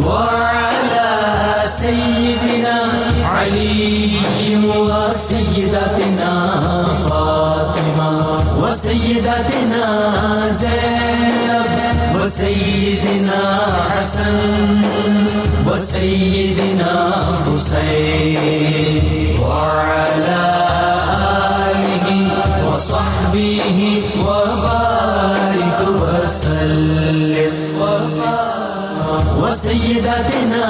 وعلى سيدنا علي وسيدتنا فاطمة وسيدتنا زينب وسيدنا حسن وسيدنا حسين وعلى آله وصحبه وبارك وسلم وسيدتنا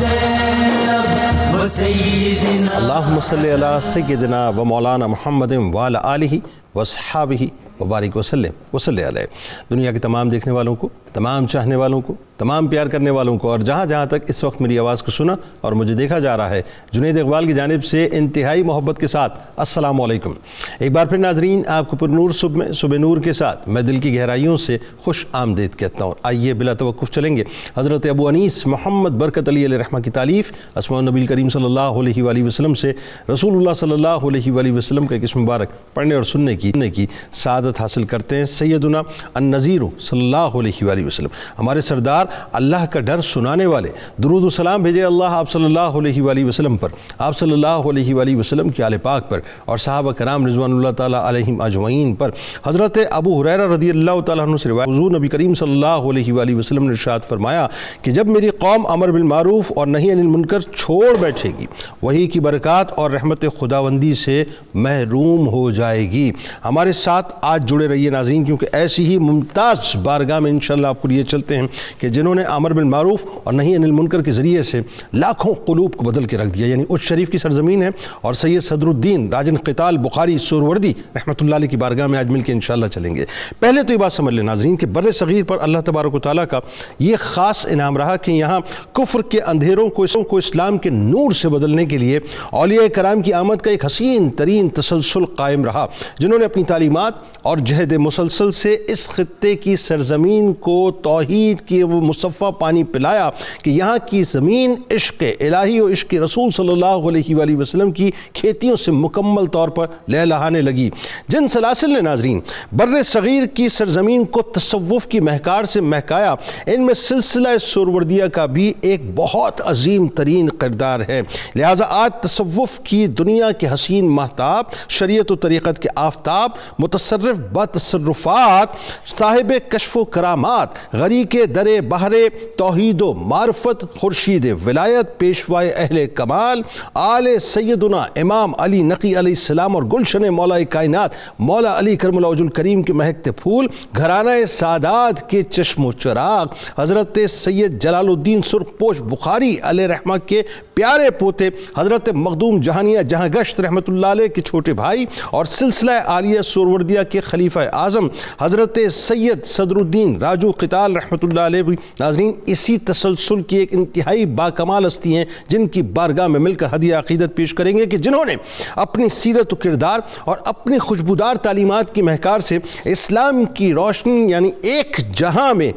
زينب وسيدنا اللهم صل على سيدنا ومولانا محمد وعلى آلہ وصحابہ وبارک وسلم علیہ۔ دنیا کے تمام دیکھنے والوں کو، تمام چاہنے والوں کو، تمام پیار کرنے والوں کو، اور جہاں جہاں تک اس وقت میری آواز کو سنا اور مجھے دیکھا جا رہا ہے، جنید اقبال کی جانب سے انتہائی محبت کے ساتھ السلام علیکم۔ ایک بار پھر ناظرین، آپ کو پر نور صبح میں صبح نور کے ساتھ میں دل کی گہرائیوں سے خوش آمدید کہتا ہوں۔ آئیے بلا توقف چلیں گے حضرت ابو انیس محمد برکت علی علیہ رحمہ کی تالیف اسماء النبی کریم صلی اللہ علیہ وآلہ وسلم سے رسول اللہ صلی اللہ علیہ وآلہ وسلم کا ایک اسم مبارک پڑھنے اور سننے کی سعادت حاصل کرتے ہیں۔ سیدنا النذیر صلی اللہ علیہ وآلہ وسلم، ہمارے سردار، اللہ کا ڈر سنانے والے، درود و سلام بھیجے اللہ آپ صلی اللہ علیہ وآلہ وسلم پر، آپ صلی اللہ علیہ وآلہ وسلم کے آل پاک پر اور صحابہ کرام رضوان اللہ تعالیٰ علیہم اجمعین پر۔ حضرت ابو ہریرہ رضی اللہ تعالیٰ عنہ سے روایت، حضور نبی کریم صلی اللہ علیہ وآلہ وسلم نے ارشاد فرمایا کہ جب میری قوم امر بالمعروف اور نہی عن المنکر چھوڑ بیٹھے گی، وہی کی برکات اور رحمت خداوندی سے محروم ہو جائے گی۔ ہمارے ساتھ آج جڑے رہیے ناظرین، کیونکہ ایسی ہی ممتاز بارگاہ میں انشاءاللہ آپ کو لیے چلتے ہیں کہ جنہوں نے امر بالمعروف اور نہی عن المنکر کے ذریعے سے لاکھوں قلوب کو بدل کے رکھ دیا، یعنی اس شریف کی سرزمین ہے، اور سید صدر الدین راجن قتال بخاری سہروردی رحمۃ اللہ علیہ کی بارگاہ میں آج مل کے انشاءاللہ چلیں گے۔ پہلے تو یہ بات سمجھ لیں ناظرین کہ بر صغیر پر اللہ تبارک و تعالیٰ کا یہ خاص انعام رہا کہ یہاں کفر کے اندھیروں کو اسلام کے نور سے بدلنے کے لیے اولیاء کرام کی آمد کا ایک حسین ترین تسلسل قائم رہا، جنہوں نے اپنی تعلیمات اور جہد مسلسل سے اس خطے کی سرزمین کو توحید کی وہ مصفہ پانی پلایا کہ یہاں کی زمین عشق الہی و عشق رسول صلی اللہ علیہ وآلہ وسلم کی کھیتیوں سے مکمل طور پر لہلہانے لگی۔ جن سلاسل نے ناظرین بر صغیر کی سرزمین کو تصوف کی مہکار سے مہکایا، ان میں سلسلہ سہروردیہ کا بھی ایک بہت عظیم ترین کردار ہے۔ لہٰذا آج تصوف کی دنیا کے حسین مہتاب، شریعت و طریقت کے آفتاب، متصرف با تصرفات، صاحب کشف و کرامات، غریق در بحر توحید و معرفت، خورشید ولایت، پیشوائے اہل کمال، آل سیدنا امام علی نقی علیہ السلام اور گلشن مولا کائنات مولا علی کرم اللہ وجہ الکریم کے مہکتے پھول، گھرانہ سادات کے چشم و چراغ، حضرت سید جلال الدین سرخ پوش بخاری علیہ رحمہ کے پیارے پوتے، حضرت مخدوم جہانیہ جہاں گشت رحمۃ اللہ علیہ کے چھوٹے بھائی اور سلسلہ عالیہ سہروردیہ کے خلیفہ اعظم حضرت سید صدر الدین راجو قتال رحمۃ اللہ علیہ بھی ناظرین اسی تسلسل کی ایک انتہائی باکمال ہستی ہیں، جن کی بارگاہ میں مل کر ہدیہ عقیدت پیش کریں گے کہ جنہوں نے اپنی سیرت و کردار اور اپنی خوشبودار تعلیمات کی مہکار سے اسلام کی روشنی یعنی ایک جہاں میں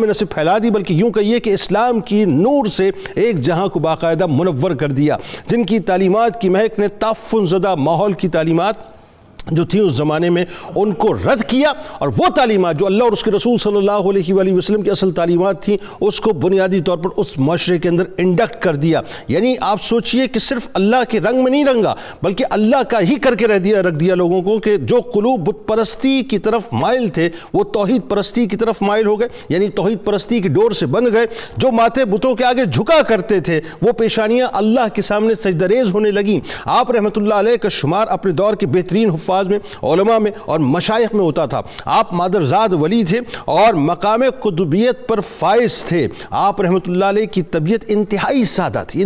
نہ صرف پھیلا دی، بلکہ یوں کہیے کہ اسلام کی نور سے ایک جہاں کو باقاعدہ منور کر دیا، جن کی تعلیمات کی مہک نے تعفن زدہ ماحول کی تعلیمات جو تھی اس زمانے میں ان کو رد کیا، اور وہ تعلیمات جو اللہ اور اس کے رسول صلی اللہ علیہ وآلہ وسلم کی اصل تعلیمات تھیں اس کو بنیادی طور پر اس معاشرے کے اندر انڈکٹ کر دیا۔ یعنی آپ سوچئے کہ صرف اللہ کے رنگ میں نہیں رنگا، بلکہ اللہ کا ہی کر کے رکھ دیا لوگوں کو کہ جو قلوب بت پرستی کی طرف مائل تھے وہ توحید پرستی کی طرف مائل ہو گئے، یعنی توحید پرستی کی ڈور سے بند گئے۔ جو ماتھے بتوں کے آگے جھکا کرتے تھے وہ پیشانیاں اللہ کے سامنے سجدریز ہونے لگیں۔ آپ رحمۃ اللہ علیہ کا شمار اپنے دور کے بہترین حفاظ میں، علماء میں اور مشائخ میں ہوتا تھا۔ آپ مادرزاد ولی تھے اور مقام قطبیت پر فائز تھے۔ آپ رحمۃ اللہ علیہ کی طبیعت انتہائی سادہ تھی،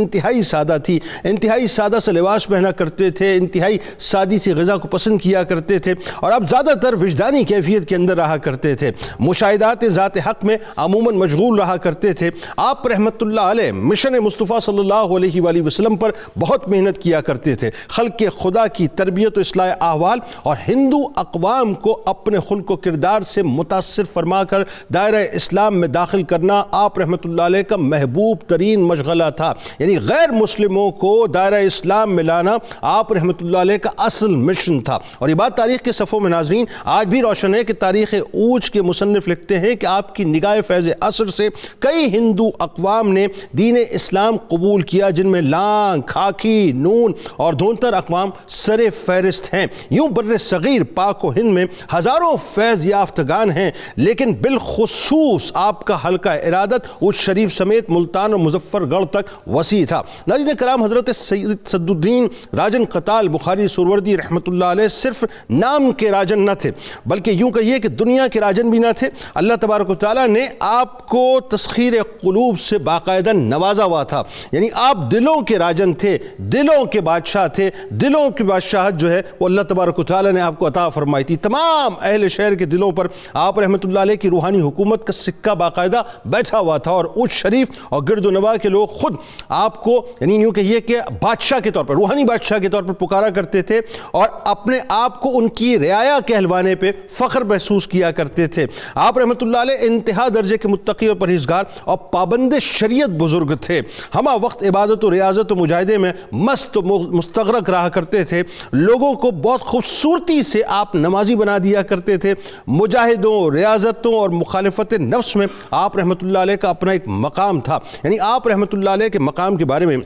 انتہائی سادہ سے لباس پہنا کرتے تھے، انتہائی سادی سی غذا کو پسند کیا کرتے تھے، اور آپ زیادہ تر وجدانی کیفیت کے اندر رہا کرتے تھے، مشاہدات ذات حق میں عموماً مشغول رہا کرتے تھے۔ آپ رحمۃ اللہ علیہ مشن مصطفیٰ صلی اللہ علیہ وآلہ وسلم پر بہت محنت کیا کرتے تھے، خلق خدا کی تربیت و اصلاح احوال اعمال اور ہندو اقوام کو اپنے خلق و کردار سے متاثر فرما کر دائرہ اسلام میں داخل کرنا آپ رحمۃ اللہ علیہ کا محبوب ترین مشغلہ تھا. یعنی غیر مسلموں کو دائرہ اسلام میں لانا آپ رحمۃ اللہ علیہ کا اصل مشن تھا. اور یہ بات تاریخ کے صفوں میں ناظرین آج بھی روشن ہے کہ تاریخ اوج کے مصنف لکھتے ہیں کہ آپ کی نگاہ فیض اثر سے کئی ہندو اقوام نے دین اسلام قبول کیا، جن میں لانگ، کھاکی، نون اور دھونتر اقوام سر فہرست ہیں. یوں بر صغیر پاک و ہند میں ہزاروں فیض یافتگان ہیں، لیکن بالخصوص آپ کا حلقہ ارادت اوج شریف سمیت ملتان اور مظفر گڑھ تک وسیع تھا. ناظرین کرام، حضرت سید صدر الدین راجن قتال بخاری سوروردی رحمۃ اللہ علیہ صرف نام کے راجن نہ تھے، بلکہ یوں کہیے کہ دنیا کے راجن بھی نہ تھے. اللہ تبارک و تعالیٰ نے آپ کو تسخیر قلوب سے باقاعدہ نوازا ہوا تھا. یعنی آپ دلوں کے راجن تھے، دلوں کے بادشاہ تھے. دلوں کی بادشاہت جو ہے وہ اللہ تبارک و تعالیٰ نے آپ کو عطا فرمائی تھی. تمام اہل شہر کے دلوں پر آپ رحمۃ اللہ علیہ کی روحانی حکومت کا سکہ باقاعدہ بیٹھا ہوا تھا، اور اوج شریف اور گرد و نواح کے لوگ خود آپ کو یعنی یوں کہیے کہ بادشاہ کے طور پر، روحانی بادشاہ کے طور پر پکارا کرتے تھے، اور اپنے آپ کو ان کی رعایا کہلوانے پہ فخر محسوس کیا کرتے تھے. آپ رحمۃ اللہ علیہ انتہا درجے کے متقی اور پرہیزگار اور پابند شریعت بزرگ تھے. ہمہ وقت عبادت و ریاضت و مجاہدے میں مست و مستغرق رہا کرتے تھے. لوگوں کو بہت خوبصورتی سے آپ نمازی بنا دیا کرتے تھے. مجاہدوں، ریاضتوں اور مخالفت نفس میں آپ رحمۃ اللہ علیہ کا اپنا ایک مقام تھا. یعنی آپ رحمۃ اللہ علیہ کے مقام کے بارے میں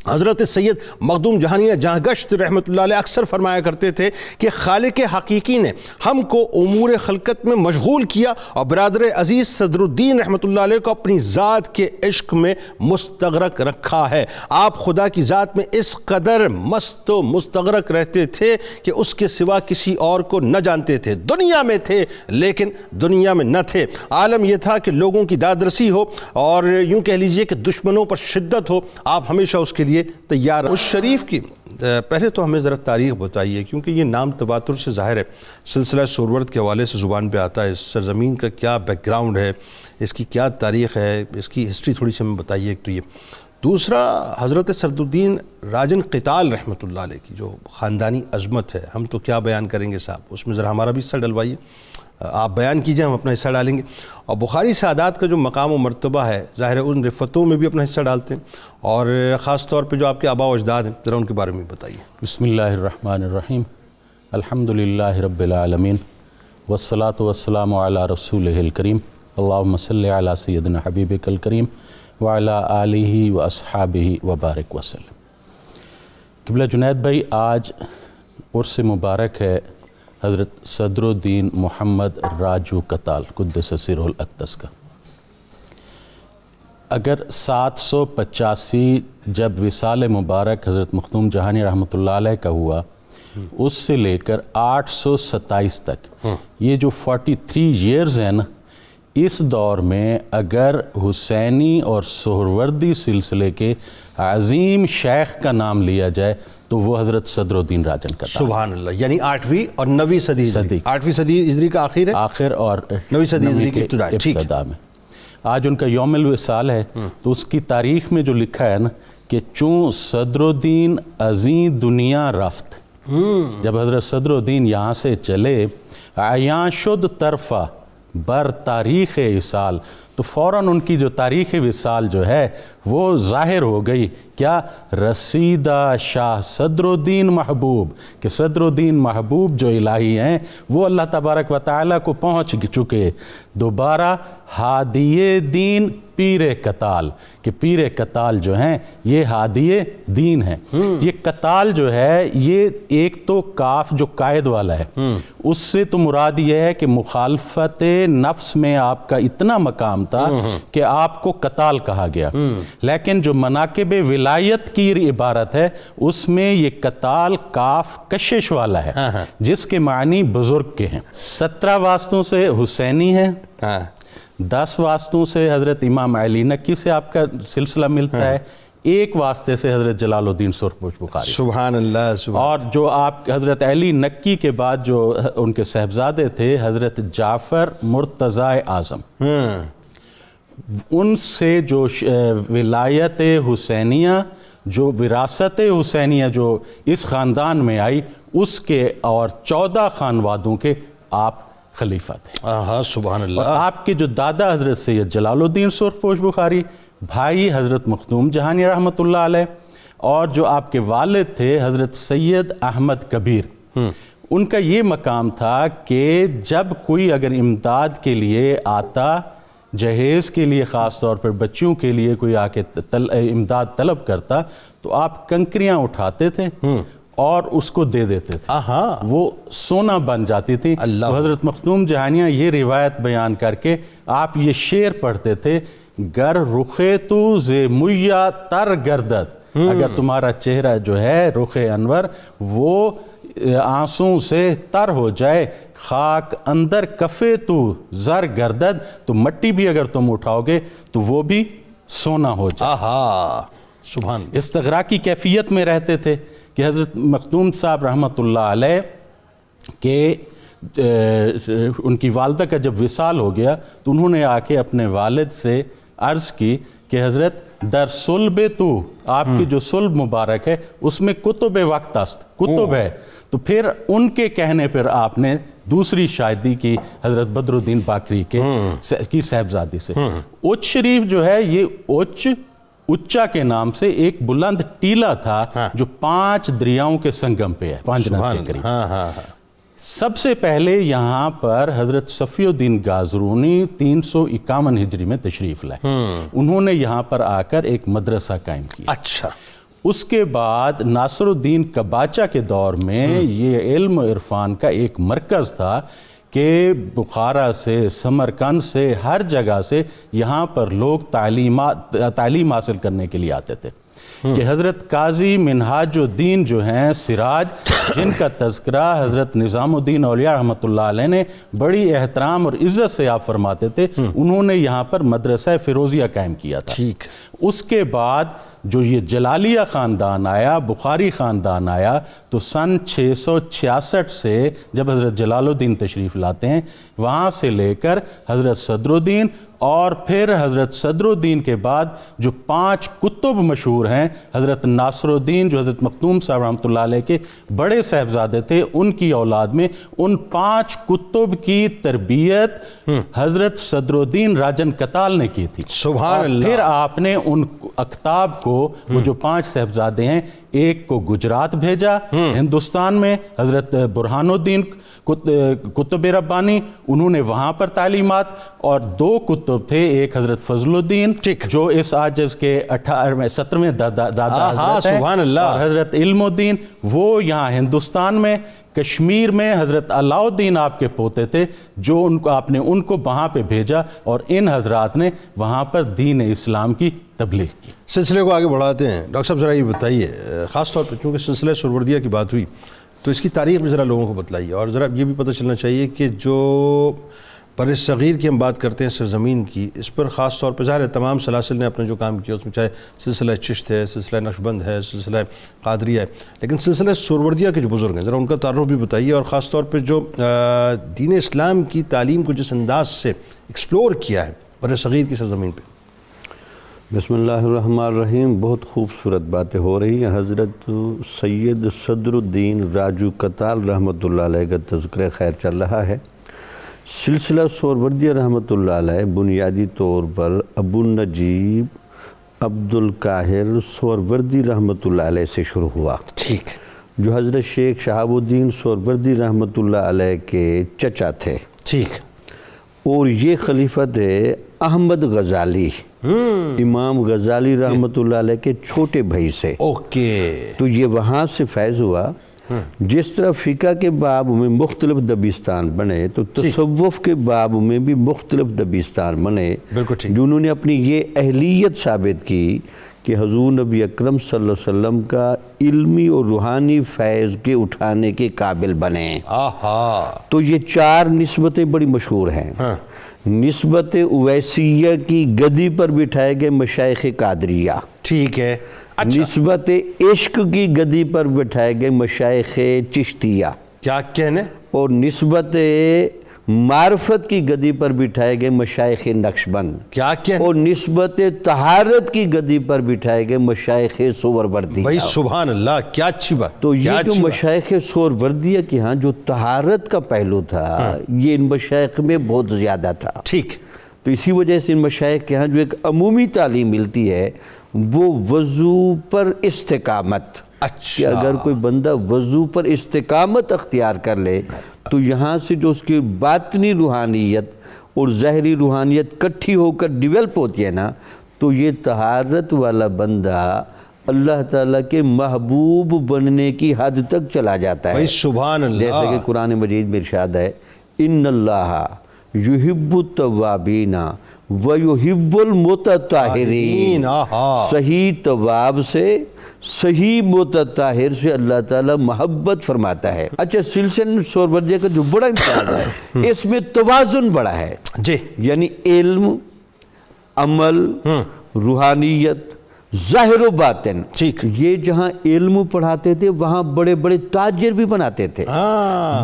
حضرت سید مخدوم جہانیہ جہاں گشت رحمۃ اللہ علیہ اکثر فرمایا کرتے تھے کہ خالق حقیقی نے ہم کو امور خلقت میں مشغول کیا اور برادر عزیز صدر الدین رحمۃ اللہ علیہ کو اپنی ذات کے عشق میں مستغرق رکھا ہے. آپ خدا کی ذات میں اس قدر مست و مستغرق رہتے تھے کہ اس کے سوا کسی اور کو نہ جانتے تھے. دنیا میں تھے لیکن دنیا میں نہ تھے. عالم یہ تھا کہ لوگوں کی دادرسی ہو اور یوں کہہ لیجئے کہ دشمنوں پر شدت ہو، آپ ہمیشہ اس کے لیے تیار. اس شریف کی پہلے تو ہمیں ذرا تاریخ بتائیے، کیونکہ یہ نام تواتر سے ظاہر ہے، سلسلہ سورورد کے حوالے سے زبان پہ آتا ہے. اس سرزمین کا کیا بیک گراؤنڈ ہے، اس کی کیا تاریخ ہے، اس کی ہسٹری تھوڑی سی ہمیں بتائیے. ایک تو یہ. دوسرا، حضرت صدر الدین راجن قتال رحمۃ اللہ علیہ کی جو خاندانی عظمت ہے، ہم تو کیا بیان کریں گے صاحب، اس میں ذرا ہمارا بھی حصہ ڈلوائیے. آپ بیان کیجئے، ہم اپنا حصہ ڈالیں گے. اور بخاری سادات کا جو مقام و مرتبہ ہے، ظاہر ہے ان رفتوں میں بھی اپنا حصہ ڈالتے ہیں، اور خاص طور پہ جو آپ کے آباء و اجداد ہیں، ذرا ان کے بارے میں بتائیے. بسم اللہ الرحمن الرحیم. الحمدللہ رب العالمین والصلاة والسلام علی رسولہ الکریم. اللہم صلی علی سیدنا حبیبک الکریم وعلی آلہ واصحابہ وبارک وسلم. قبلہ جنید بھائی، آج عرس مبارک ہے حضرت صدر الدین محمد راجو قتال قدس سرہ الاقدس کا. اگر 785 جب وصال مبارک حضرت مخدوم جہانی رحمۃ اللہ علیہ کا ہوا، اس سے لے کر 827 تک یہ جو 43 ایئرز ہیں نا، اس دور میں اگر حسینی اور سہروردی سلسلے کے عظیم شیخ کا نام لیا جائے تو وہ حضرت صدر الدین راجن قتال. سبحان اللہ. یعنی 8ویں اور 9ویں صدی. 8ویں صدی ہجری کا آخر ہے، آخر، اور 9ویں صدی ہجری کی ابتدا میں. آج ان کا یوم الوصال ہے، تو اس کی تاریخ میں جو لکھا ہے نا کہ چون صدر الدین ازیں دنیا رفت، جب حضرت صدر الدین یہاں سے چلے، عیاں شد طرفہ بر تاریخ وصال، تو فوراً ان کی جو تاریخ وصال جو ہے وہ ظاہر ہو گئی. کیا؟ رسیدہ شاہ صدر الدین محبوب، کہ صدر الدین محبوب جو الہی ہیں وہ اللہ تبارک و تعالیٰ کو پہنچ چکے. دوبارہ ہادی دین پیر قتال، کہ پیر قتال جو ہیں یہ ہادی دین ہیں. یہ قتال جو ہے یہ ایک تو کاف جو قائد والا ہے، اس سے تو مراد یہ ہے کہ مخالفت نفس میں آپ کا اتنا مقام تھا کہ آپ کو قتال کہا گیا. لیکن جو مناقب ولایت کی عبارت ہے اس میں یہ قتال کاف کشش والا ہے، جس کے معنی بزرگ کے ہیں. 17 واسطوں سے حسینی ہے، 10 واسطوں سے حضرت امام علی نکی سے آپ کا سلسلہ ملتا ہے، 1 واسطے سے حضرت جلال الدین سرخپوش بخاری. سبحان اللہ. اور جو آپ حضرت علی نکی کے بعد جو ان کے صاحبزادے تھے حضرت جعفر مرتضی اعظم، ان سے جو ولایت حسینیہ، جو وراثت حسینیہ جو اس خاندان میں آئی، اس کے اور 14 خانوادوں کے آپ خلیفہ تھے۔ ہاں سبحان اللہ۔ اور آپ کے جو دادا حضرت سید جلال الدین سرخ پوش بخاری، بھائی حضرت مخدوم جہانی رحمۃ اللہ علیہ، اور جو آپ کے والد تھے حضرت سید احمد کبیر، ان کا یہ مقام تھا کہ جب کوئی اگر امداد کے لیے آتا، جہیز کے لیے خاص طور پر بچیوں کے لیے کوئی آ کے امداد طلب کرتا، تو آپ کنکریاں اٹھاتے تھے اور اس کو دے دیتے تھے، وہ سونا بن جاتی تھی۔ تو حضرت مخدوم جہانیہ یہ روایت بیان کر کے آپ یہ شعر پڑھتے تھے، گر رخے تو زے مویا تر گردد، اگر تمہارا چہرہ جو ہے رخ انور وہ آنسوں سے تر ہو جائے، خاک اندر کفے تو زر گردد، تو مٹی بھی اگر تم اٹھاؤ گے تو وہ بھی سونا ہو جائے۔ سبحان۔ استغراقی کیفیت میں رہتے تھے کہ حضرت مخدوم صاحب رحمۃ اللہ علیہ کہ ان کی والدہ کا جب وصال ہو گیا تو انہوں نے آ کے اپنے والد سے عرض کی کہ حضرت در صلب تو، آپ کی جو صلب مبارک ہے اس میں کتب وقت است، کتب ہے۔ تو پھر ان کے کہنے پر آپ نے دوسری شادی کی حضرت بدر الدین باقری کی صاحبزادی سے۔ اچ شریف جو ہے یہ اچا کے نام سے ایک بلند ٹیلہ تھا جو 5 دریاؤں کے سنگم پہ ہے، 5 نہر کے قریب۔ سب سے پہلے یہاں پر حضرت صفی الدین گازرونی 351 ہجری میں تشریف لائے، انہوں نے یہاں پر آ کر ایک مدرسہ قائم کیا۔ اچھا۔ اس کے بعد ناصر الدین کباچہ کے دور میں یہ علم و عرفان کا ایک مرکز تھا کہ بخارا سے، سمرقند سے، ہر جگہ سے یہاں پر لوگ تعلیم حاصل کرنے کے لیے آتے تھے، کہ حضرت قاضی منہاج الدین جو ہیں سراج، جن کا تذکرہ حضرت نظام الدین اولیاء رحمۃ اللہ علیہ نے بڑی احترام اور عزت سے آپ فرماتے تھے، انہوں نے یہاں پر مدرسہ فیروزیہ قائم کیا تھا۔ اس کے بعد جو یہ جلالیہ خاندان آیا، بخاری خاندان آیا، تو سن 666 سے جب حضرت جلال الدین تشریف لاتے ہیں، وہاں سے لے کر حضرت صدر الدین، اور پھر حضرت صدر الدین کے بعد جو 5 کتب مشہور ہیں، حضرت ناصر الدین جو حضرت مخدوم صاحب رحمۃ اللہ علیہ کے بڑے صاحبزادے تھے، ان کی اولاد میں ان 5 کتب کی تربیت حضرت صدر الدین راجن کتال نے کی تھی۔ سبحان اللہ۔ پھر آپ نے ان اکتاب کو، وہ جو 5 صاحبزادے ہیں، ایک کو گجرات بھیجا ہندوستان میں، حضرت برہان الدین کتب ربانی، انہوں نے وہاں پر تعلیمات، اور 2 کتب تھے، ایک حضرت فضل الدین جو اس آج کے 17ویں دادا حضرت ہیں، اور حضرت علم الدین، وہ یہاں ہندوستان میں کشمیر میں حضرت علاء الدین آپ کے پوتے تھے، جو آپ نے ان کو وہاں پہ بھیجا، اور ان حضرات نے وہاں پر دین اسلام کی تبلیغ کی۔ سلسلے کو آگے بڑھاتے ہیں۔ ڈاکٹر صاحب ذرا یہ بتائیے، خاص طور پہ چونکہ سلسلہ سہروردیہ کی بات ہوئی تو اس کی تاریخ بھی ذرا لوگوں کو بتلائیے، اور ذرا یہ بھی پتہ چلنا چاہیے کہ جو بر صغیر کی ہم بات کرتے ہیں سرزمین کی، اس پر خاص طور پہ ظاہر ہے تمام سلاسل نے اپنا جو کام کیا، اس میں چاہے سلسلہ چشت ہے، سلسلہ نقشبند ہے، سلسلہ قادریہ ہے، لیکن سلسلہ سہروردیہ کے جو بزرگ ہیں ذرا ان کا تعارف بھی بتائیے، اور خاص طور پہ جو دین اسلام کی تعلیم کو جس انداز سے ایکسپلور کیا ہے بر صغیر کی سرزمین پہ۔ بسم اللہ الرحمن الرحیم۔ بہت خوبصورت باتیں ہو رہی ہیں۔ حضرت سید صدر الدین راجو کتال رحمۃ اللہ علیہ کا تذکرہ خیر چل رہا ہے۔ سلسلہ سہروردیہ رحمۃ اللہ علیہ بنیادی طور پر ابو النجیب عبد القاہر سہروردی رحمۃ اللہ علیہ سے شروع ہوا، ٹھیک، جو حضرت شیخ شہاب الدین سہروردی رحمۃ اللہ علیہ کے چچا تھے، ٹھیک، اور یہ خلیفت ہے احمد غزالی، امام غزالی رحمۃ اللہ علیہ کے چھوٹے بھائی سے۔ اوکے، تو یہ وہاں سے فیض ہوا۔ جس طرح فقہ کے باب میں مختلف دبستان بنے، تو تصوف کے باب میں بھی مختلف دبستان بنے، جنہوں نے اپنی یہ اہلیت ثابت کی کہ حضور نبی اکرم صلی اللہ علیہ وسلم کا علمی اور روحانی فیض کے اٹھانے کے قابل بنے۔ تو یہ 4 نسبتیں بڑی مشہور ہیں۔ نسبت اویسیہ کی گدی پر بٹھائے گئے مشائخ قادریہ، ٹھیک ہے، نسبت عشق کی گدی پر بٹھائے گئے مشائخ چشتیہ، کیا کہنے، اور نسبت معرفت کی گدی پر بٹھائے گئے مشائخ نقشبند، کیا اور نسبت طہارت کی گدی پر بٹھائے گئے مشائخ سہروردیہ۔ بھائی سبحان اللہ، کیا اچھی بات۔ تو یہ جو مشائخ سہروردیہ کے ہاں جو طہارت کا پہلو تھا یہ ان مشائخ میں بہت زیادہ تھا۔ ٹھیک۔ تو اسی وجہ سے ان مشائخ کے ہاں جو ایک عمومی تعلیم ملتی ہے وہ وضو پر استقامت، کہ اگر کوئی بندہ وضو پر استقامت اختیار کر لے تو یہاں سے جو اس کی باطنی روحانیت اور ظاہری روحانیت کٹھی ہو کر ڈیولپ ہوتی ہے نا، تو یہ طہارت والا بندہ اللہ تعالیٰ کے محبوب بننے کی حد تک چلا جاتا ہے۔ بھائی سبحان اللہ، جیسے کہ قرآن مجید میں ارشاد ہے ان اللہ یحب التوابین ویحب المتطہرین۔ صحیح تواب سے، صحیح متطہر سے اللہ تعالیٰ محبت فرماتا ہے۔ اچھا، سلسلہ سہروردیہ کا جو بڑا امتیاز ہے اس میں توازن بڑا ہے جی، یعنی علم، عمل، روحانیت، ظاہر و باطن۔ ٹھیک۔ یہ جہاں علم پڑھاتے تھے وہاں بڑے بڑے تاجر بھی بناتے تھے،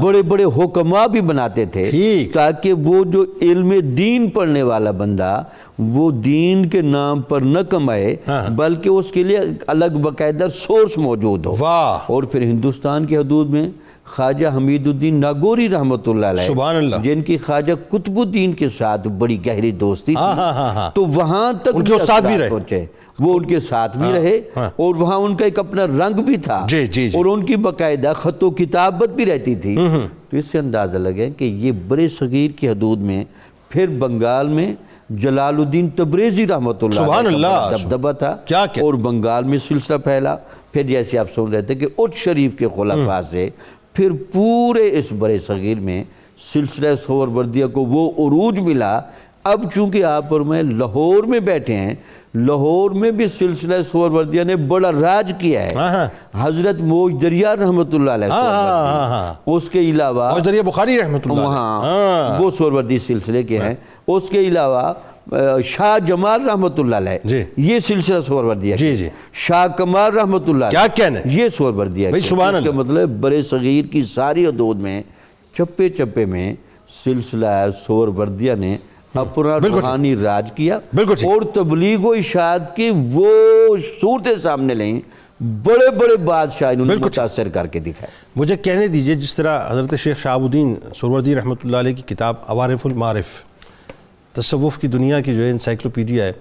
بڑے بڑے حکماء بھی بناتے تھے، تاکہ وہ جو علم دین پڑھنے والا بندہ وہ دین کے نام پر نہ کمائے بلکہ اس کے لیے الگ باقاعدہ سورس موجود ہو۔ اور پھر ہندوستان کی حدود میں خواجہ حمید الدین ناگوری رحمۃ اللہ علیہ، سبحان اللہ، جن کی خواجہ قطب الدین کے ساتھ بڑی گہری دوستی تھی، تو وہاں تک ان کے ساتھ بھی رہے، پہنچے، وہ ان کے ساتھ بھی رہے، اور وہاں ان کا ایک اپنا رنگ بھی تھا، اور ان کی باقاعدہ خط و کتابت بھی رہتی تھی۔ تو اس سے اندازہ لگے کہ یہ برے صغیر کی حدود میں پھر بنگال میں جلال الدین تبریزی رحمۃ اللہ علیہ کا دبدبہ تھا، اور بنگال میں سلسلہ پھیلا۔ پھر جیسے آپ سن رہے تھے کہ اٹھ شریف کے خلفاء سے پھر پورے اس برے صغیر میں سلسلہ سہروردیہ کو وہ عروج ملا۔ اب چونکہ آپ اور میں لاہور میں بیٹھے ہیں، لاہور میں بھی سلسلہ سہروردیہ نے بڑا راج کیا ہے۔ حضرت موج دریا رحمۃ اللہ علیہ، اس کے علاوہ موج دریا بخاری رحمۃ اللہ، وہاں وہ سہروردی سلسلے کے ہیں۔ اس کے علاوہ شاہ جمال رحمۃ اللہ علیہ، یہ سلسلہ سہروردیہ، شاہ کمال رحمۃ اللہ علیہ، کیا کہنے، یہ سہروردیہ ہے۔ اس کا مطلب برے صغیر کی ساری حدود میں چپے چپے میں سلسلہ سہروردیہ نے اپنا روحانی راج کیا، اور تبلیغ و اشاعت کی وہ صورتیں سامنے لیں، بڑے بڑے بادشاہ انہوں نے متاثر کر کے دکھائے۔ مجھے کہنے دیجئے، جس طرح حضرت شیخ شہاب الدین سہروردی رحمۃ اللہ علیہ کی کتاب عوارف المعارف، تصوف کی دنیا کی جو ہے انسائکلوپیڈیا ہے،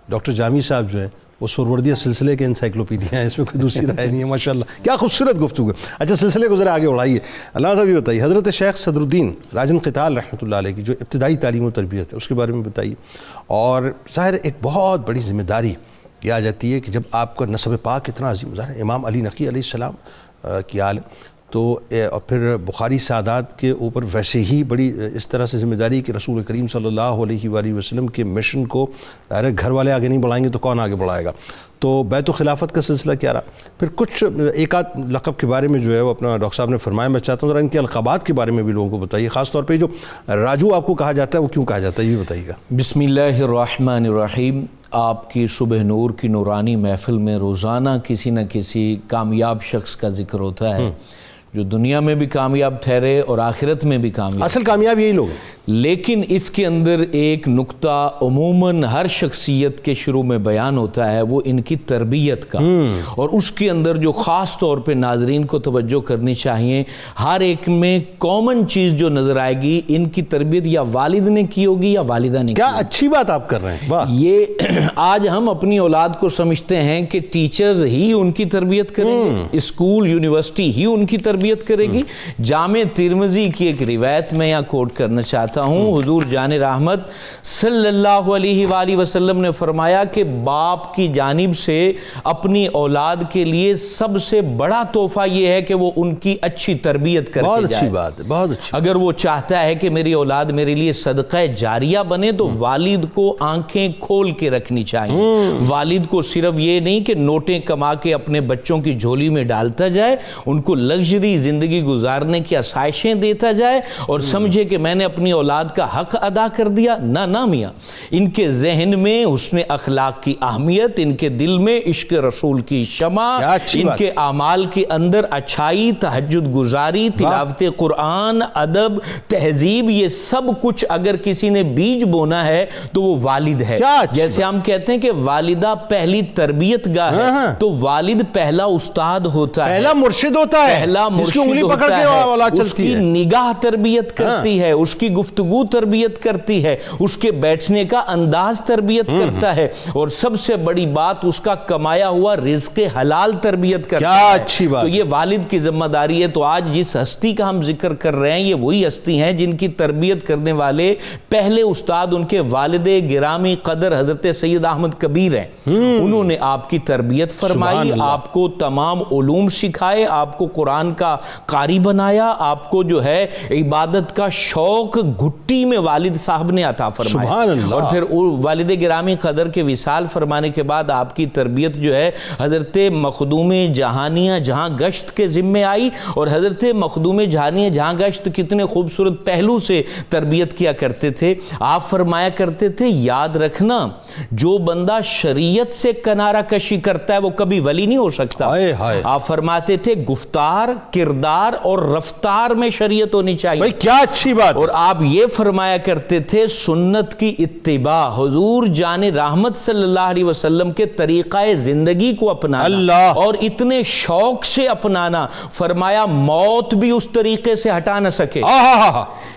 ڈاکٹر جامی صاحب جو ہیں وہ سہروردیہ سلسلے کے انسائکلوپیڈیا ہیں، اس میں کوئی دوسری رائے نہیں ہے، ماشاءاللہ کیا خوبصورت گفتگو ہے۔ اچھا، سلسلے کو ذرا آگے بڑھائیے، اللہ صاحب یہ بتائیے، حضرت شیخ صدر الدین راجن قتال رحمۃ اللہ علیہ کی جو ابتدائی تعلیم و تربیت ہے اس کے بارے میں بتائیے۔ اور ظاہر ایک بہت بڑی ذمہ داری یہ آ جاتی ہے کہ جب آپ کا نسب پاک اتنا عظیم، ظاہر امام علی نقی علیہ السلام کی آل، تو اور پھر بخاری سادات کے اوپر ویسے ہی بڑی اس طرح سے ذمہ داری کہ رسول کریم صلی اللہ علیہ وآلہ وسلم کے مشن کو گھر والے آگے نہیں بڑھائیں گے تو کون آگے بڑھائے گا۔ تو بیت و خلافت کا سلسلہ کیا رہا، پھر کچھ ایک آدھ لقب کے بارے میں جو ہے وہ اپنا ڈاکٹر صاحب نے فرمایا، میں چاہتا ہوں ذرا ان کے القابات کے بارے میں بھی لوگوں کو بتائیے، خاص طور پہ جو راجو آپ کو کہا جاتا ہے وہ کیوں کہا جاتا ہے، یہ بتائیے گا۔ بسم اللہ الرحمن الرحیم۔ آپ کی صبح نور کی نورانی محفل میں روزانہ کسی نہ کسی کامیاب شخص کا ذکر ہوتا ہے جو دنیا میں بھی کامیاب ٹھہرے اور آخرت میں بھی کامیاب۔ اصل کامیاب یہی لوگ ہیں، لیکن اس کے اندر ایک نقطہ عموماً ہر شخصیت کے شروع میں بیان ہوتا ہے، وہ ان کی تربیت کا، اور اس کے اندر جو خاص طور پہ ناظرین کو توجہ کرنی چاہیے، ہر ایک میں کامن چیز جو نظر آئے گی، ان کی تربیت یا والد نے کی ہوگی یا والدہ نے کی کیا اچھی بات آپ کر رہے ہیں، واہ۔ یہ آج ہم اپنی اولاد کو سمجھتے ہیں کہ ٹیچرز ہی ان کی تربیت کریں گے، اسکول یونیورسٹی ہی ان کی تربیت کرے گی۔ جامع ترمذی کی ایک روایت میں یہاں کوٹ کرنا چاہتا ہوں، حضور جان رحمت صلی اللہ علیہ وآلہ وسلم نے فرمایا کہ باپ کی جانب سے اپنی اولاد کے لیے سب سے بڑا تحفہ یہ ہے کہ وہ ان کی اچھی تربیت کر کے جائے۔ بہت اچھی بات ہے، بہت اچھی۔ اگر وہ چاہتا ہے کہ میری اولاد میرے لیے صدقہ جاریہ بنے تو والد کو آنکھیں کھول کے رکھنی چاہیے۔ والد کو صرف یہ نہیں کہ نوٹیں کما کے اپنے بچوں کی جھولی میں ڈالتا جائے، ان کو لگژری اصلی زندگی گزارنے کی آسائشیں دیتا جائے اور سمجھے کہ میں نے اپنی اولاد کا حق ادا کر دیا. نہ میاں، ان کے ذہن میں حسن اخلاق کی اہمیت، ان کے دل میں عشق رسول کی شمع، ان کے اعمال کے اندر اچھائی، تہجد گزاری، تلاوت قرآن، ادب، تہذیب، یہ سب کچھ اگر کسی نے بیج بونا ہے تو وہ والد ہے. جیسے ہم کہتے ہیں کہ والدہ پہلی تربیت گاہ ہے، تو والد پہلا استاد ہوتا ہے، پہلا مرشد ہوتا ہے، پہلا مرشد ہوتا ہے. اس کی نگاہ تربیت کرتی ہے، اس کی گفتگو تربیت کرتی ہے، اس کے بیٹھنے کا انداز تربیت کرتا ہے، اور سب سے بڑی بات اس کا کمایا ہوا رزق حلال تربیت کرتا ہے. اچھی بات. تو یہ والد کی ذمہ داری ہے. تو آج جس ہستی کا ہم ذکر کر رہے ہیں یہ وہی ہستی ہیں جن کی تربیت کرنے والے پہلے استاد ان کے والد گرامی قدر حضرت سید احمد کبیر ہیں. انہوں نے آپ کی تربیت فرمائی، آپ کو تمام علوم سکھائے، آپ کو قرآن کا قاری بنایا، آپ کو جو ہے عبادت کا شوق گھٹی میں والد صاحب نے عطا فرمایا. اور پھر والد گرامی قدر کے وصال فرمانے کے بعد آپ کی تربیت جو ہے حضرت مخدوم جہانیہ جہاں گشت کے ذمے آئی. اور حضرت مخدوم جہانیہ جہاں گشت کتنے خوبصورت پہلو سے تربیت کیا کرتے تھے. آپ فرمایا کرتے تھے یاد رکھنا جو بندہ شریعت سے کنارہ کشی کرتا ہے وہ کبھی ولی نہیں ہو سکتا. آپ فرماتے تھے گفتار، کردار اور رفتار میں شریعت ہونی چاہیے. بھائی کیا اچھی بات. اور آپ یہ فرمایا کرتے تھے سنت کی اتباع، حضور جان رحمت صلی اللہ علیہ وسلم کے طریقہ زندگی کو اپنانا، اور اتنے شوق سے اپنانا، فرمایا موت بھی اس طریقے سے ہٹا نہ سکے.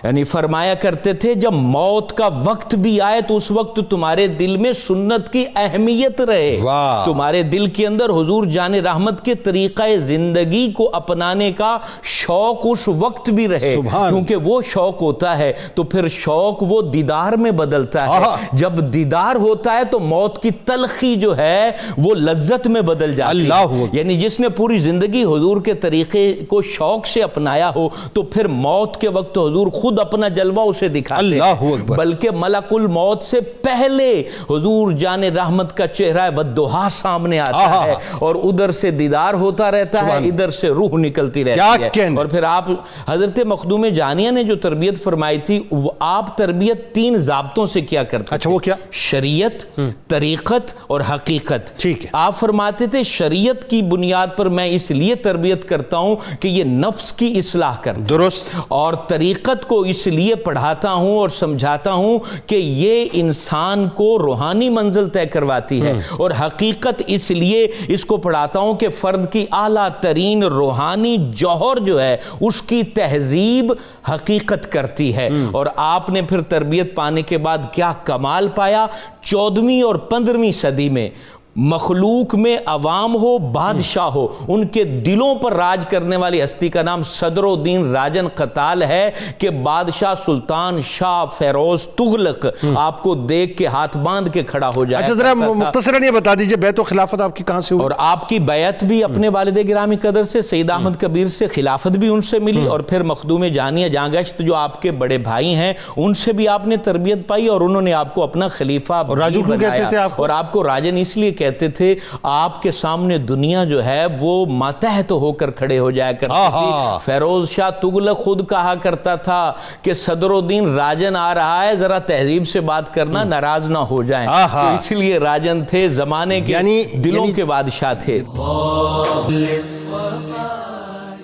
یعنی فرمایا کرتے تھے جب موت کا وقت بھی آئے تو اس وقت تمہارے دل میں سنت کی اہمیت رہے، تمہارے دل کے اندر حضور جان رحمت کے طریقہ زندگی کو اپنانے کا شوق اس وقت بھی رہے. کیونکہ وہ شوق ہوتا ہے تو پھر شوق وہ دیدار میں بدلتا ہے. جب دیدار ہوتا ہے تو موت کی تلخی جو ہے وہ لذت میں بدل جاتی ہے. یعنی جس نے پوری زندگی حضور کے طریقے کو شوق سے اپنایا ہو تو پھر موت کے وقت حضور خود اپنا جلوہ اسے دکھاتے ہیں. بلکہ ملک الموت سے پہلے حضور جان رحمت کا چہرہ والضحیٰ سامنے آتا ہے، اور ادھر سے دیدار ہوتا رہتا ہے، ادھر سے روح نکلتی رہتی ہے. اور پھر آپ حضرت مخدوم جہانیہ نے جو تربیت فرمائی تھی وہ آپ تربیت 3 ضابطوں سے کیا کرتے تھے. وہ کیا؟ شریعت، طریقت اور حقیقت. ٹھیک ہے. آپ فرماتے تھے شریعت کی بنیاد پر میں اس لیے تربیت کرتا ہوں کہ یہ نفس کی اصلاح کرتا ہے. درست. اور طریقت کو اس لیے پڑھاتا ہوں اور سمجھاتا ہوں کہ یہ انسان کو روحانی منزل طے کرواتی ہے. اور حقیقت اس لیے اس کو پڑھاتا ہوں کہ فرد کی اعلیٰ ترین روحانی جوہر جو ہے اس کی تہذیب حقیقت کرتی ہے. اور آپ نے پھر تربیت پانے کے بعد کیا کمال پایا. 14ویں اور 15ویں صدی میں مخلوق میں عوام ہو، بادشاہ ہو، ان کے دلوں پر راج کرنے والی ہستی کا نام صدر الدین راجن قتال ہے کہ بادشاہ سلطان شاہ فیروز تغلق آپ کو دیکھ کے ہاتھ باندھ کے کھڑا ہو جائے. اچھا ذرا مختصراً یہ بتا دیجئے بیعت و خلافت آپ کی کہاں سے ہوئی؟ اور آپ کی بیعت بھی اپنے والد گرامی قدر سے سید احمد کبیر سے، خلافت بھی ان سے ملی، اور پھر مخدوم جہانیہ جہاں گشت جو آپ کے بڑے بھائی ہیں ان سے بھی آپ نے تربیت پائی، اور انہوں نے آپ کو اپنا خلیفہ بنایا. اور آپ کو راجن اس لیے کہتے تھے آپ کے سامنے دنیا جو ہے وہ ماتحت ہو کر کھڑے ہو جایا کرتی تھی. فیروز شاہ تغلق خود کہا کرتا تھا کہ صدر الدین راجن آ رہا ہے، ذرا تہذیب سے بات کرنا، ناراض نہ ہو جائیں. تو اس لیے راجن تھے، زمانے کے دلوں کے بادشاہ تھے.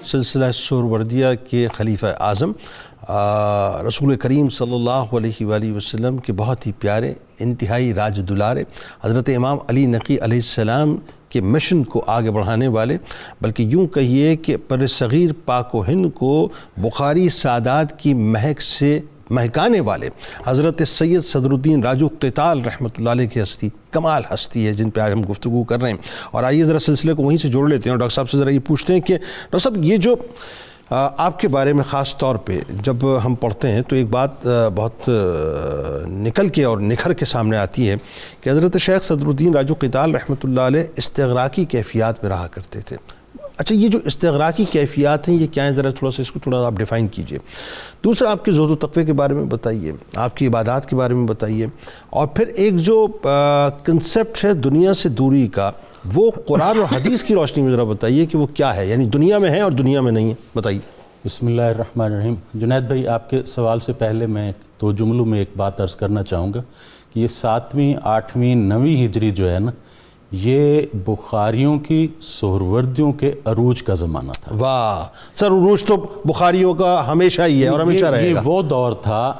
سلسلہ سہروردیہ کے خلیفہ اعظم رسول کریم صلی اللہ علیہ وآلہ وسلم کے بہت ہی پیارے، انتہائی راج دلارے، حضرت امام علی نقی علیہ السلام کے مشن کو آگے بڑھانے والے، بلکہ یوں کہیے کہ پر صغیر پاک و ہند کو بخاری سادات کی مہک سے مہکانے والے حضرت سید صدر الدین راجو قتال رحمۃ اللہ علیہ کی ہستی، کمال ہستی ہے جن پہ آج ہم گفتگو کر رہے ہیں. اور آئیے ذرا سلسلے کو وہیں سے جوڑ لیتے ہیں اور ڈاکٹر صاحب سے ذرا یہ پوچھتے ہیں کہ ڈاکٹر صاحب یہ جو آپ کے بارے میں خاص طور پہ جب ہم پڑھتے ہیں تو ایک بات بہت نکل کے اور نکھر کے سامنے آتی ہے کہ حضرت شیخ صدر الدین راجو قتال رحمۃ اللہ علیہ استغراقی کیفیات میں رہا کرتے تھے. اچھا یہ جو استغراقی کیفیات ہیں یہ کیا ہیں، ذرا تھوڑا سا اس کو تھوڑا آپ ڈیفائن کیجئے. دوسرا آپ کے زہد و تقوی کے بارے میں بتائیے، آپ کی عبادات کے بارے میں بتائیے، اور پھر ایک جو کنسپٹ ہے دنیا سے دوری کا وہ قرآن اور حدیث کی روشنی میں ذرا بتائیے کہ وہ کیا ہے، یعنی دنیا میں ہے اور دنیا میں نہیں ہے، بتائیے۔ بسم اللہ الرحمن الرحیم۔ جنید بھائی، آپ کے سوال سے پہلے میں 2 جملوں میں ایک بات عرض کرنا چاہوں گا کہ یہ 7ویں 8ویں 9ویں ہجری جو ہے نا، یہ بخاریوں کی سہروردیوں کے عروج کا زمانہ تھا۔ واہ سر، عروج تو بخاریوں کا ہمیشہ ہی ہے اور ہمیشہ رہے گا۔ یہ وہ دور تھا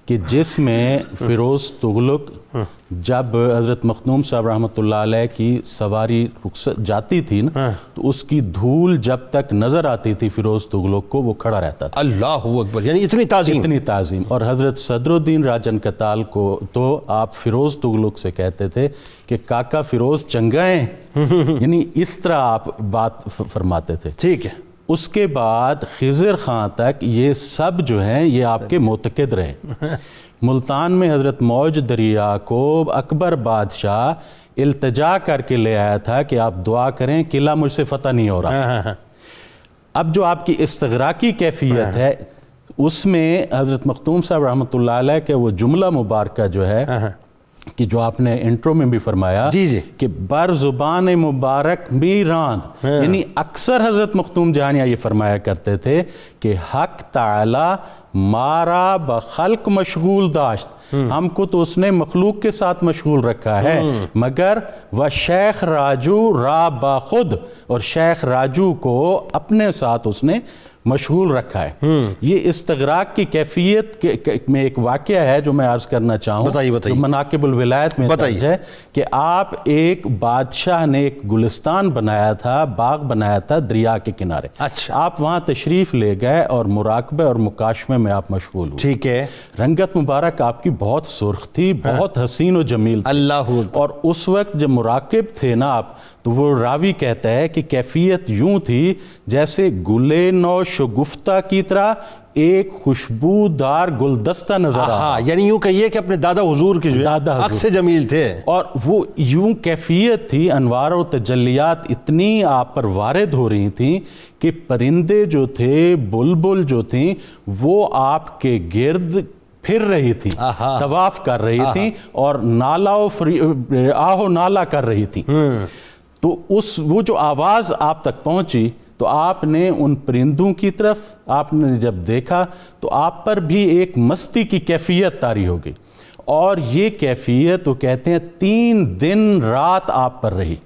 کہ جس میں فیروز تغلق جب حضرت مخدوم صاحب رحمۃ اللہ علیہ کی سواری رخصت جاتی تھی نا، تو اس کی دھول جب تک نظر آتی تھی فیروز تغلق کو، وہ کھڑا رہتا تھا۔ اللہ اکبر، یعنی اتنی تعظیم، اتنی تعظیم۔ اور حضرت صدر الدین راجن کتال کو تو آپ فیروز تغلق سے کہتے تھے کہ کاکا فیروز چنگا ہیں، یعنی اس طرح آپ بات فرماتے تھے۔ ٹھیک ہے۔ اس کے بعد خضر خان تک یہ سب جو ہیں یہ آپ کے معتقد رہے۔ ملتان میں حضرت موج دریا کو اکبر بادشاہ التجا کر کے لے آیا تھا کہ آپ دعا کریں، قلعہ مجھ سے فتح نہیں ہو رہا۔ اب جو آپ کی استغراقی کیفیت ہے، اس میں حضرت مختوم صاحب رحمۃ اللہ علیہ کے وہ جملہ مبارکہ جو ہے کہ جو آپ نے انٹرو میں بھی فرمایا کہ بر زبان مبارک بھی راند، یعنی اکثر حضرت مختوم جہانیہ یہ فرمایا کرتے تھے کہ حق تعالی مارا بخلق مشغول داشت، ہم کو تو اس نے مخلوق کے ساتھ مشغول رکھا ہے، مگر وہ شیخ راجو را باخود، اور شیخ راجو کو اپنے ساتھ اس نے مشغول رکھا ہے۔ یہ استغراق کی کیفیت میں ایک واقعہ ہے جو میں عرض کرنا چاہوں، جو مناقب الولایت میں درج ہے کہ آپ ایک بادشاہ نے ایک گلستان بنایا تھا، باغ بنایا تھا دریا کے کنارے۔ آپ وہاں تشریف لے گئے اور مراقبے اور مکاشمے میں آپ مشغول ہوئے۔ ٹھیک ہے۔ رنگت مبارک آپ کی بہت سرخ تھی، بہت حسین و جمیل تھی۔ اللہ، اور اس وقت جب مراقب تھے نا آپ، تو وہ راوی کہتا ہے کہ کیفیت یوں تھی جیسے گلے نو شگفتہ کی طرح ایک خوشبودار گلدستہ نظر آیا، یعنی یوں کہیے کہ اپنے دادا حضور کی جو عکس جمیل تھے، اور وہ یوں کیفیت تھی، انوار و تجلیات اتنی آپ پر وارد ہو رہی تھیں کہ پرندے جو تھے، بلبل جو تھیں، وہ آپ کے گرد پھر رہی تھی، طواف کر رہی تھی، اور آہو نالا کر رہی تھی۔ تو وہ جو آواز آپ تک پہنچی تو آپ نے ان پرندوں کی طرف آپ نے جب دیکھا تو آپ پر بھی ایک مستی کی کیفیت طاری ہو گئی، اور یہ کیفیت وہ کہتے ہیں 3 دن رات آپ پر رہی،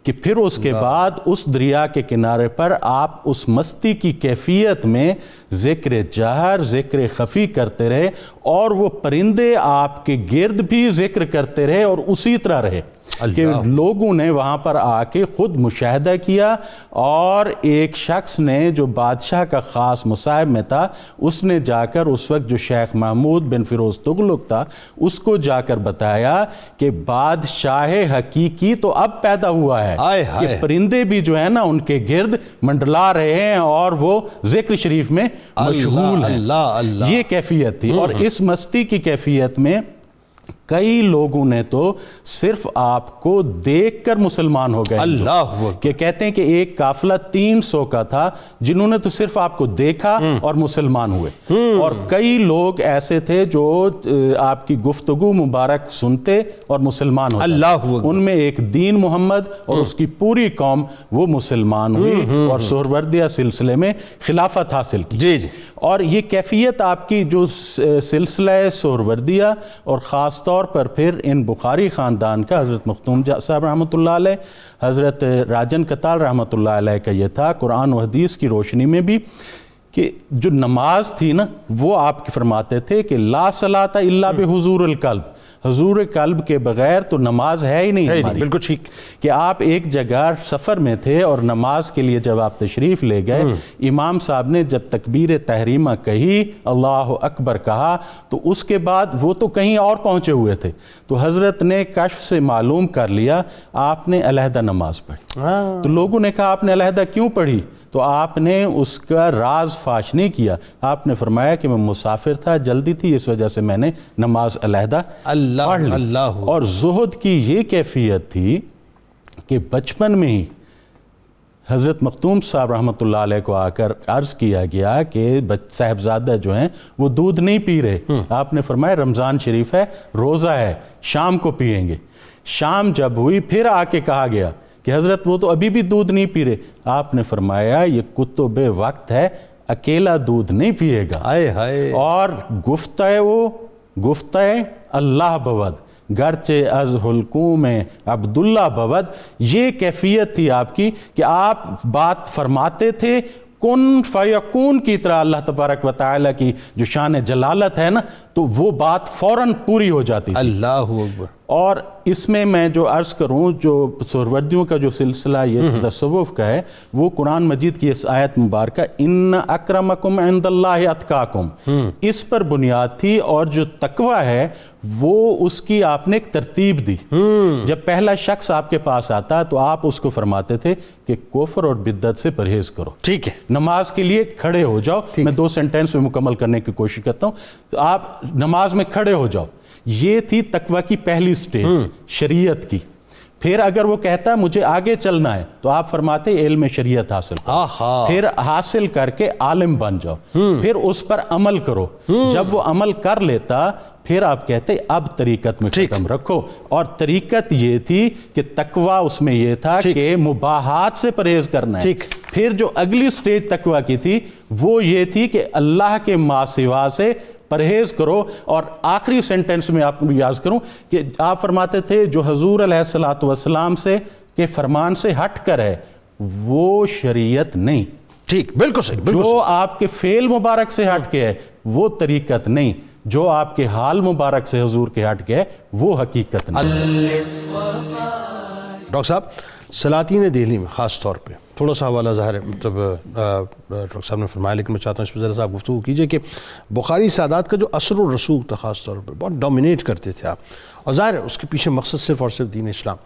کہ پھر اس کے بعد اس دریا کے کنارے پر آپ اس مستی کی کیفیت میں ذکر جہر، ذکر خفی کرتے رہے، اور وہ پرندے آپ کے گرد بھی ذکر کرتے رہے اور اسی طرح رہے کہ لوگوں نے وہاں پر آ کے خود مشاہدہ کیا، اور ایک شخص نے جو بادشاہ کا خاص مصاحب میں تھا، اس نے جا کر اس وقت جو شیخ محمود بن فیروز تغلق تھا اس کو جا کر بتایا کہ بادشاہ حقیقی تو اب پیدا ہوا ہے، کہ پرندے بھی جو ہے نا ان کے گرد منڈلا رہے ہیں اور وہ ذکر شریف میں مشغول ہیں۔ یہ کیفیت تھی، اور اس مستی کی کیفیت میں کئی لوگوں نے تو صرف آپ کو دیکھ کر مسلمان ہو گئے، اللہ، کہ کہتے ہیں کہ ایک قافلہ 300 کا تھا جنہوں نے تو صرف آپ کو دیکھا اور مسلمان ہوئے، اور کئی لوگ ایسے تھے جو آپ کی گفتگو مبارک سنتے اور مسلمان ہوتے، اللہ، ان میں ایک دین محمد اور اس کی پوری قوم وہ مسلمان ہوئی اور سہروردیہ سلسلے میں خلافت حاصل کی۔ جی جی۔ اور یہ کیفیت آپ کی جو سلسلہ سہروردیہ اور خاص طور پر پھر ان بخاری خاندان کا، حضرت مختوم صاحب رحمۃ اللہ علیہ، حضرت راجن کتال رحمۃ اللہ علیہ کا یہ تھا قرآن و حدیث کی روشنی میں بھی، کہ جو نماز تھی نا وہ آپ فرماتے تھے کہ لا صلاۃ الا بحضور القلب، حضور قلب کے بغیر تو نماز ہے ہی نہیں ہماری۔ بالکل ٹھیک۔ کہ آپ ایک جگہ سفر میں تھے اور نماز کے لیے جب آپ تشریف لے گئے، امام صاحب نے جب تکبیر تحریمہ کہی، اللہ اکبر کہا، تو اس کے بعد وہ تو کہیں اور پہنچے ہوئے تھے، تو حضرت نے کشف سے معلوم کر لیا آپ نے علیحدہ نماز پڑھی۔ تو لوگوں نے کہا آپ نے علیحدہ کیوں پڑھی؟ تو آپ نے اس کا راز فاش نہیں کیا، آپ نے فرمایا کہ میں مسافر تھا، جلدی تھی، اس وجہ سے میں نے نماز علیحدہ پڑھ لی۔ اور زہد کی یہ کیفیت تھی کہ بچپن میں ہی حضرت مختوم صاحب رحمۃ اللہ علیہ کو آ کر عرض کیا گیا کہ صاحبزادہ جو ہیں وہ دودھ نہیں پی رہے، آپ نے فرمایا رمضان شریف ہے، روزہ ہے، شام کو پئیں گے، شام جب ہوئی پھر آ کے کہا گیا کہ حضرت وہ تو ابھی بھی دودھ نہیں پی رہے. آپ نے فرمایا یہ کتب وقت ہے, اکیلا دودھ نہیں پیے گا. ہائے ہائے. اور گفتہ اللہ بود گرچہ از حلقوم عبداللہ بود. یہ کیفیت تھی آپ کی کہ آپ بات فرماتے تھے کن فیکون کی طرح. اللہ تبارک و تعالیٰ کی جو شان جلالت ہے نا, تو وہ بات فوراً پوری ہو جاتی تھی. اللہ اکبر. اور اس میں میں جو عرض کروں, جو سہروردیوں کا جو سلسلہ یہ تصوف کا ہے, وہ قرآن مجید کی اس آیت مبارکہ ان اکرمکم عند اللہ اتقاکم, اس پر بنیاد تھی. اور جو تقوی ہے وہ اس کی آپ نے ایک ترتیب دی. جب پہلا شخص آپ کے پاس آتا تو آپ اس کو فرماتے تھے کہ کفر اور بدعت سے پرہیز کرو. ٹھیک ہے. نماز کے لیے کھڑے ہو جاؤ. میں 2 سینٹنس میں مکمل کرنے کی کوشش کرتا ہوں. تو آپ نماز میں کھڑے ہو جاؤ. یہ تھی تقوی کی پہلی سٹیج شریعت کی. پھر اگر وہ کہتا ہے مجھے آگے چلنا ہے تو آپ فرماتے علم شریعت حاصل کرو. پھر حاصل کر کے عالم بن جاؤ. پھر اس پر عمل کرو. جب وہ عمل کر لیتا پھر آپ کہتے اب طریقت میں قدم رکھو. اور طریقت یہ تھی کہ تقوی اس میں یہ تھا کہ مباحات سے پرہیز کرنا ہے. پھر جو اگلی سٹیج تقوی کی تھی وہ یہ تھی کہ اللہ کے ما سوا سے پرہیز کرو. اور آخری سینٹنس میں آپ کو یاد کروں کہ آپ فرماتے تھے جو حضور علیہ السلام سے کے فرمان سے ہٹ کر ہے وہ شریعت نہیں. ٹھیک, بالکل صحیح. جو آپ کے فعل مبارک سے ہٹ کے ہے وہ طریقت نہیں. جو آپ کے حال مبارک سے حضور کے ہٹ کے ہے وہ حقیقت نہیں. ڈاکٹر صاحب, سلاطین دہلی میں خاص طور پہ تھوڑا سا حوالہ ظاہر ہے, مطلب ڈاکٹر صاحب نے فرمایا, لیکن میں چاہتا ہوں اس پہ ذرا سا آپ گفتگو کیجئے کہ بخاری سادات کا جو اثر و رسوخ تھا خاص طور پہ بہت ڈومینیٹ کرتے تھے آپ, اور ظاہر ہے اس کے پیچھے مقصد صرف اور صرف دین اسلام.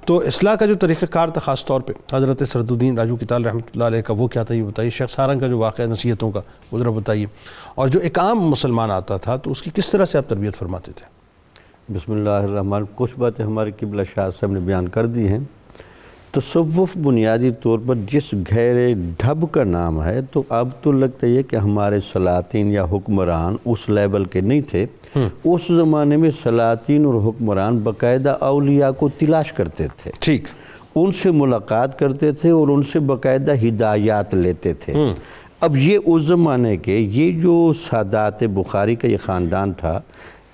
تو اصلاح کا جو طریقہ کار تھا خاص طور پہ حضرت سرد الدین راجو کتال رحمۃ اللہ علیہ کا, وہ کیا تھا یہ بتائیے. شیخ سارنگ کا جو واقعہ نصیحتوں کا وہ ذرا بتائیے. اور جو ایک عام مسلمان آتا تھا تو اس کی کس طرح سے آپ تربیت فرماتے تھے؟ بسم اللہ الرحمن. کچھ باتیں ہمارے قبلہ شاہ صاحب نے بیان کر دی ہیں. تصوف بنیادی طور پر جس گہرے ڈھب کا نام ہے, تو اب تو لگتا ہے کہ ہمارے سلاطین یا حکمران اس لیول کے نہیں تھے. اس زمانے میں سلاطین اور حکمران باقاعدہ اولیاء کو تلاش کرتے تھے. ٹھیک. ان سے ملاقات کرتے تھے اور ان سے باقاعدہ ہدایات لیتے تھے. اب یہ اس زمانے کے یہ جو سادات بخاری کا یہ خاندان تھا,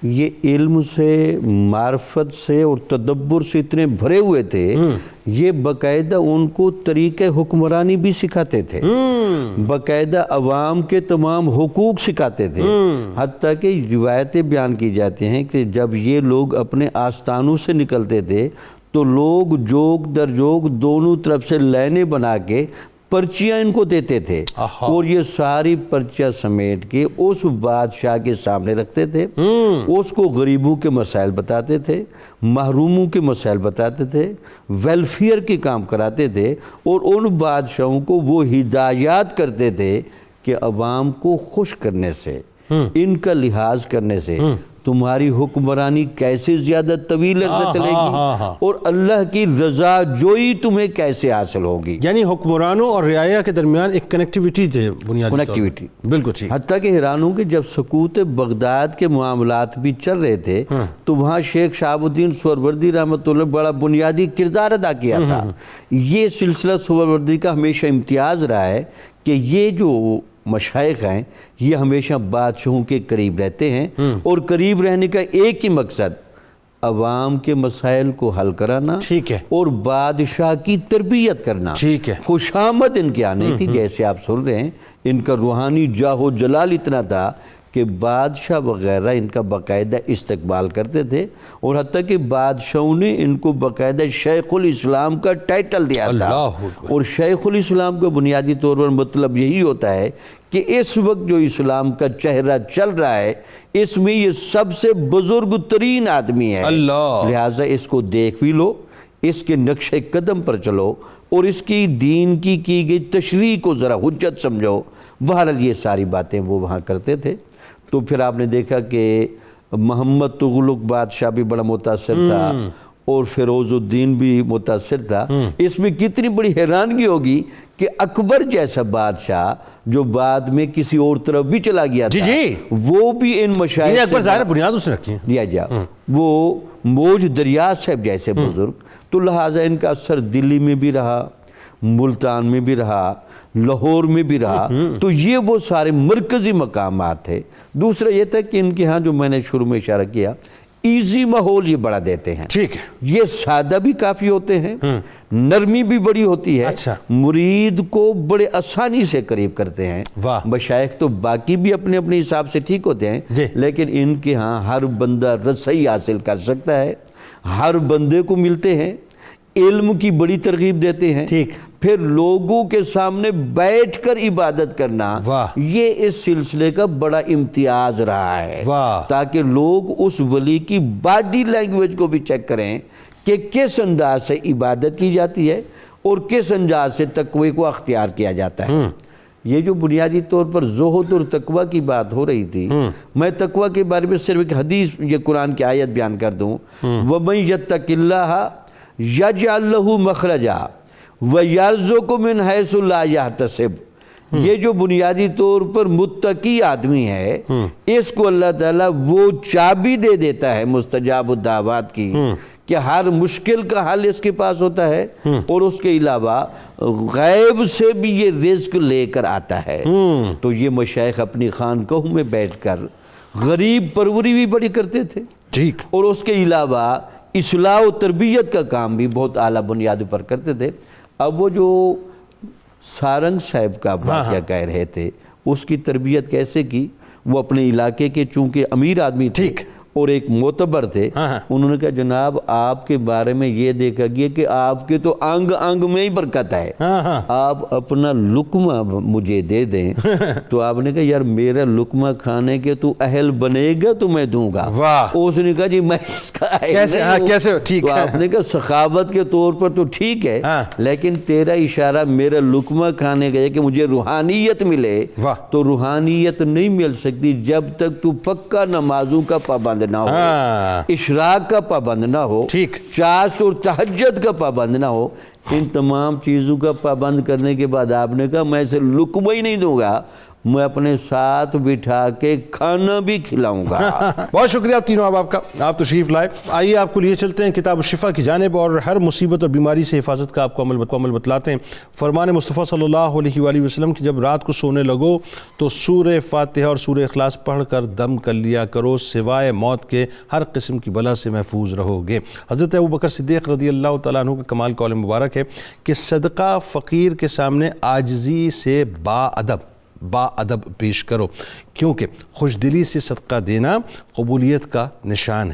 یہ علم سے, معرفت سے اور تدبر سے اتنے بھرے ہوئے تھے, یہ باقاعدہ ان کو طریقہ حکمرانی بھی سکھاتے تھے, باقاعدہ عوام کے تمام حقوق سکھاتے تھے. حتیٰ کہ روایتیں بیان کی جاتی ہیں کہ جب یہ لوگ اپنے آستانوں سے نکلتے تھے تو لوگ جوگ در جوگ دونوں طرف سے لائنیں بنا کے پرچیاں ان کو دیتے تھے, اور یہ ساری پرچیاں سمیٹ کے اس بادشاہ کے سامنے رکھتے تھے. اس کو غریبوں کے مسائل بتاتے تھے, محروموں کے مسائل بتاتے تھے, ویلفیئر کے کام کراتے تھے, اور ان بادشاہوں کو وہ ہدایات کرتے تھے کہ عوام کو خوش کرنے سے, ان کا لحاظ کرنے سے تمہاری حکمرانی کیسے زیادہ طویل عرصہ چلے گی اور اللہ کی رضا جوئی تمہیں کیسے حاصل ہوگی. یعنی حکمرانوں اور رعایا کے درمیان ایک کنیکٹیویٹی تھے بنیادی کنیکٹیویٹی. بالکل ٹھیک. حتیٰ کہ حیران ہوں کہ جب سقوط بغداد کے معاملات بھی چل رہے تھے تو وہاں شیخ شہاب الدین سہروردی رحمۃ اللہ بڑا بنیادی کردار ادا کیا تھا. یہ سلسلہ سہروردی کا ہمیشہ امتیاز رہا ہے کہ یہ جو مشائخ ہیں یہ ہمیشہ بادشاہوں کے قریب رہتے ہیں, اور قریب رہنے کا ایک ہی مقصد عوام کے مسائل کو حل کرانا اور بادشاہ کی تربیت کرنا. خوشامد ان کے آنے تھی, جیسے آپ سن رہے ہیں ان کا روحانی جاہ و جلال اتنا تھا کہ بادشاہ وغیرہ ان کا باقاعدہ استقبال کرتے تھے, اور حتیٰ کہ بادشاہوں نے ان کو باقاعدہ شیخ الاسلام کا ٹائٹل دیا تھا. اور شیخ الاسلام کا بنیادی طور پر مطلب یہی ہوتا ہے کہ اس وقت جو اسلام کا چہرہ چل رہا ہے اس میں یہ سب سے بزرگ ترین آدمی ہے, لہٰذا اس کو دیکھ بھی لو, اس کے نقش قدم پر چلو, اور اس کی دین کی گئی تشریح کو ذرا حجت سمجھو. بہرحال یہ ساری باتیں وہ وہاں کرتے تھے. تو پھر آپ نے دیکھا کہ محمد تغلق بادشاہ بھی بڑا متاثر تھا, اور فیروز الدین بھی متاثر تھا. اس میں کتنی بڑی حیرانگی ہوگی کہ اکبر جیسا بادشاہ جو بعد میں کسی اور طرف بھی چلا گیا تھا, وہ بھی ان مشائخ اکبر ظاہر بنیاد اس نے رکھی ہے دیا جا, وہ موج دریا صاحب جیسے بزرگ, تو لہٰذا ان کا اثر دلی میں بھی رہا, ملتان میں بھی رہا, لاہور میں بھی رہا. تو یہ وہ سارے مرکزی مقامات تھے. دوسرا یہ تھا کہ ان کے ہاں جو میں نے شروع میں اشارہ کیا, ایزی ماحول یہ بڑا دیتے ہیں. ٹھیک ہے, یہ سادہ بھی کافی ہوتے ہیں, نرمی بھی بڑی ہوتی ہے, مرید کو بڑے آسانی سے قریب کرتے ہیں. مشائخ تو باقی بھی اپنے اپنے حساب سے ٹھیک ہوتے ہیں, لیکن ان کے ہاں ہر بندہ رسائی حاصل کر سکتا ہے, ہر بندے کو ملتے ہیں, علم کی بڑی ترغیب دیتے ہیں. پھر لوگوں کے سامنے بیٹھ کر عبادت کرنا, یہ اس سلسلے کا بڑا امتیاز رہا ہے, تاکہ لوگ اس ولی کی باڈی لینگویج کو بھی چیک کریں کہ کس انداز سے عبادت کی جاتی ہے اور کس انداز سے تقوی کو اختیار کیا جاتا ہے. یہ جو بنیادی طور پر زہد اور تقوی کی بات ہو رہی تھی, میں تقوی کے بارے میں صرف ایک حدیث, یہ قرآن کی آیت بیان کر دوں, وَمَن يَتَّقِ اللَّهَ يَجْعَل لَّهُ مَخْرَجًا وَيَرْزُقْهُ مِنْ حَيْثُ لَا يَحْتَسِبُ. یہ جو بنیادی طور پر متقی آدمی ہے, اس کو اللہ تعالیٰ وہ چابی دے دیتا ہے مستجاب الدعوات کی کہ ہر مشکل کا حل اس کے پاس ہوتا ہے, اور اس کے علاوہ غیب سے بھی یہ رزق لے کر آتا ہے. تو یہ مشائخ اپنی خانقاہوں میں بیٹھ کر غریب پروری بھی بڑی کرتے تھے, اور اس کے علاوہ اصلاح و تربیت کا کام بھی بہت اعلیٰ بنیاد پر کرتے تھے. اب وہ جو سارنگ صاحب کا واقعہ کہہ رہے تھے, اس کی تربیت کیسے کی, وہ اپنے علاقے کے چونکہ امیر آدمی تھے اور ایک معتبر تھے, انہوں نے کہا جناب آپ کے بارے میں یہ دیکھا گیا کہ آپ کے تو انگ انگ میں ہی برکت ہے, آپ اپنا لقمہ مجھے دے دیں. تو آپ نے کہا یار میرا لقمہ کھانے کے تو اہل بنے گا تو میں دوں گا. اس نے کہا جی میں اس کا کیسے, تو آپ نے کہا سخاوت کے طور پر تو ٹھیک ہے, لیکن تیرا اشارہ میرا لقمہ کھانے کا ہے کہ مجھے روحانیت ملے, تو روحانیت نہیں مل سکتی جب تک تو پکا نمازوں کا پابند نہ ہو, اشراق کا پابند نہ ہو, چاش اور تہجد کا پابند نہ ہو. ان تمام چیزوں کا پابند کرنے کے بعد آپ نے کہا میں اسے لقمہ ہی نہیں دوں گا, میں اپنے ساتھ بٹھا کے کھانا بھی کھلاؤں گا. بہت شکریہ آپ تینوں آپ کا, آپ تشریف لائے. آئیے آپ کو لیے چلتے ہیں کتاب الشفا کی جانب, اور ہر مصیبت اور بیماری سے حفاظت کا آپ کو عمل بتلاتے ہیں. فرمان مصطفیٰ صلی اللہ علیہ وآلہ وسلم کی جب رات کو سونے لگو تو سورہ فاتحہ اور سورہ اخلاص پڑھ کر دم کر لیا کرو, سوائے موت کے ہر قسم کی بلا سے محفوظ رہو گے. حضرت ابوبکر صدیق رضی اللہ تعالیٰ عنہ کا کمال قول مبارک ہے کہ صدقہ فقیر کے سامنے عاجزی سے با ادب پیش کرو, کیونکہ خوش دلی سے صدقہ دینا قبولیت کا نشان ہے.